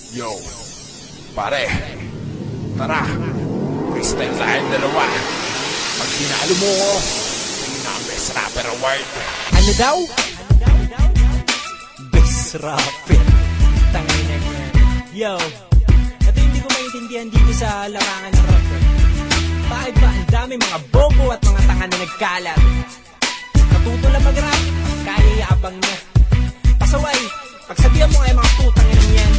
Yo, pare, tara, freestyle tayong dalawa. Pag tinalo mo ko, yun ang best rapper award. Ano daw? Best rapper. Tangin na yan. Yo, ito hindi ko maintindihan dito sa larangan ng rapper. Bakit ba ang dami mga bobo at mga tanga na nagkalat? Natuto lang mag-rap, kaya yabang niya. Pasaway, pagsabihan mo ay mga putang ina yan.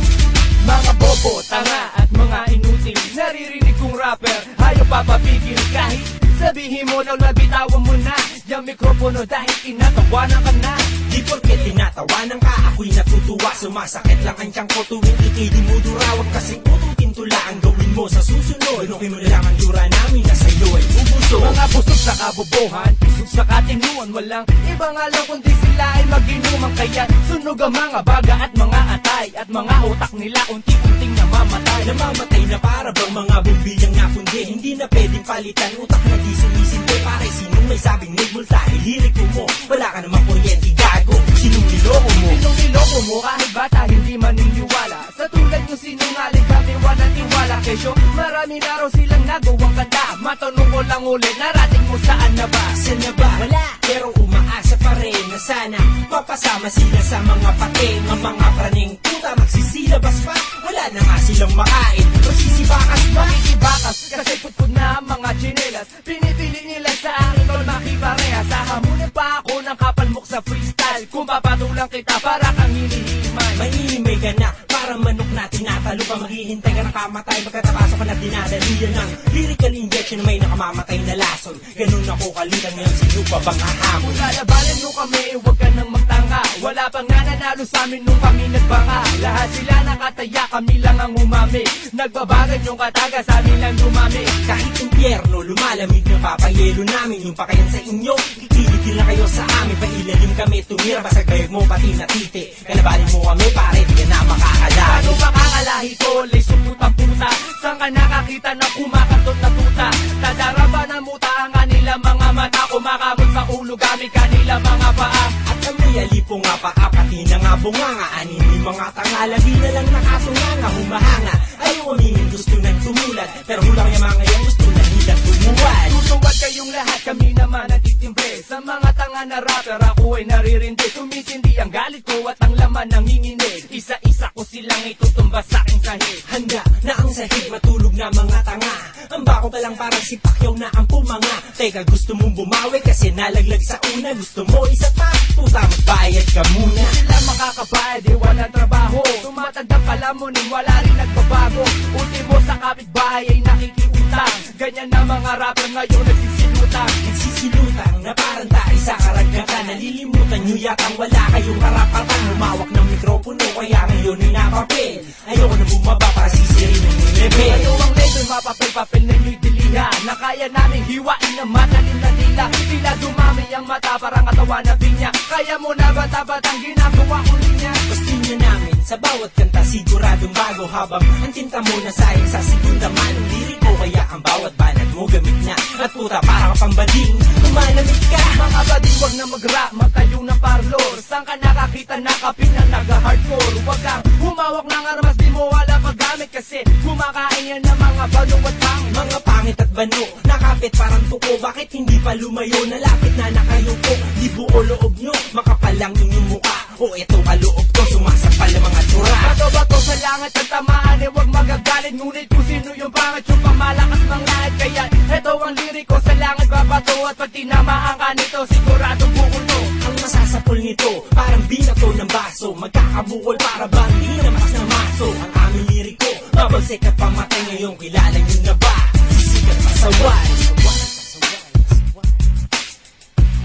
Mga bobo, tanga at mga inutil, naririnig kong rapper, ayaw papapigil kahit sabihin mo na nabitawan mo na yung mikropono dahil tinatawanan ka na. Di porket tinatawanan ka, ako'y natutuwa. Sumasakit lang ang tiyang ko tuwing ikay di mo durawag. Kasi ututin tula ang gawin mo sa susunod. Pinukin mo na lang ang dura namin na sa'yo ay ubuso. Mga busog sa kabobohan, busog sa katinuan, walang ibang alam kundi sila ay mag-inuman. Kaya sunog ang mga baga at mga atay, at mga utak nila unti-unting namamatay. Namamatay na para bang mga bumbiyang napundi. Hindi na pwedeng palitan, utak na di sumisindi. Para sinong may sabing may multa, iliriko mo. Wala ka namang kuryente, gago. Sinong niloko mo? Sinong niloko mo kahit bata hindi maniniwala. Sa tulad yung sinungaling kami walang tiwala. Kesyo marami na raw silang nagawang kanta. Matanong ko lang ulit, narating mo saan na ba? Saan na ba? Wala. Pero umaasa pa rin na sana mapasama sila sa mga pating. Ang mga praning puta magsisilabas pa. Wala na nga silang makain. Magsisibakas ba? Makikibakas kasi putpud na ang mga tsinelas. Pinipili nila sa akin tol makipareha. Sa hamunin pa ako ng kapalmok sa freestyle. Kung papatulang kita para kang hinihimay. Mahihimay ka na para manok na tinatalo pa. Maghihintay ka na kamatay pagkatapasok ka na dinadalian ng lyrical injection na may nakamamatay na lason. Ganun ako kalitan ngayon, sino pa bang ahamon? Kung lalabanan mo kami, huwag ka nang magtanga. Wala pang nananalo sa amin nung kami nagbanga. Lahat sila nakataya, kami lang ang umami. Nagbabagan yung kataga, sa amin lang dumami. Kahit impyerno, lumalamig na papayelo namin. Yung pakayan sa inyo, ikiligil na kayo sa amin. Pailalim kami tumira, basag bayag mo pati natiti. Kalabanin mo kami pare, di ka na makakalahi. Ano makakalahi ko, lesyo puta-puta. Saan ka nakakita na kumakatot na tuta? Tadaraba na muta ang kanila mga mata. Kumakamot sa ulo gamit kanila mga paa. At ang may alipo nga pa, pati na nga bunganga. Anini mga tanga, lagi na lang nakatunganga. Humahanga, ayaw aminin gusto nang tumulad. Pero hulang yung mga ngayon gusto na nila tumuwad. Tutuwad kayong lahat, kami naman natitimbre. Sa mga tanga na rapper, ako ay naririndi. Tumitindi ang galit ko at ang laman nanginginig. Isa-isa ko silang itutumba sa aking sahig. Handa na ang sahig, matulog na mga tanga. Ang bako pa lang parang si Pacquiao na ang pumanga. Teka, gusto mong bumawi kasi nalaglag sa una. Gusto mo isa pa, puta magbayad ka muna. Sila makakabayad, di walang trabaho. Tumatandang kalamunin, wala rin nagbabago. Ultimo sa kapitbahay ay nakikiutang. Ganyan na mga rapper ngayon nagsisilutang. Nagsisilutang na parang tayo sa karagatan. Nalilimutan nyo yatang wala kayong karapatan. Humawak ng mikropono kaya ngayon ay napapil. Ayoko na bumaba para sisirin ng level. Ano ang level, mapapel-papel na nyo'y dilihan. Na kaya namin hiwain ng matalim na dila. Tila dumami ang mata parang katawan na pinya. Kaya mo na bata-batang ginagawa ko linya. Gusto namin sa bawat kanta siguradong bago. Habang ang tinta mo na sayang sa segunda manong liriko. Kaya ang bawat banat mo gamit na. At puta para ka pang bading, kumalamig ka. Mga bading wag na mag-rap, magtayo ng parlor. Saan ka nakakita na kapin na naga-hardcore? Huwag kang humawak ng armas, di mo wala paggamit. Kasi kumakain yan ng mga balo at pang. Mga pangit at bano, nakapit parang tuko. Bakit hindi pa lumayo, nalapit na nakayuko? Di buo loob nyo, makapalang inyong muka. O eto kaloob ko, sumasapal ang mga tsura. Bato-bato sa langit ang tamaan, eh wag magagalit. Ngunit kung sino yung pangit, yung pamalakas ng lahat. Kaya eto ang liriko sa langit, babato. At pag tinamaan ka nito, sigurado bukulo. Ang masasapol nito, parang binato ng baso. Magkakabukol para bang hinamas na maso. Ang aming liriko, mabalsik at pamatay. Ngayong kilala nyo na ba? Sisikat pasaway.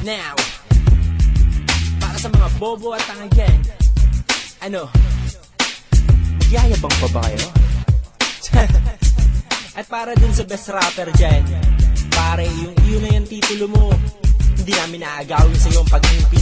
Now, para sa mga bobo at tangagyan, ano, magyayabang pa ba kayo? At para dun sa best rapper dyan, pare, yung iyo na yung titulo mo, hindi namin naagawin sa iyong pag-impi.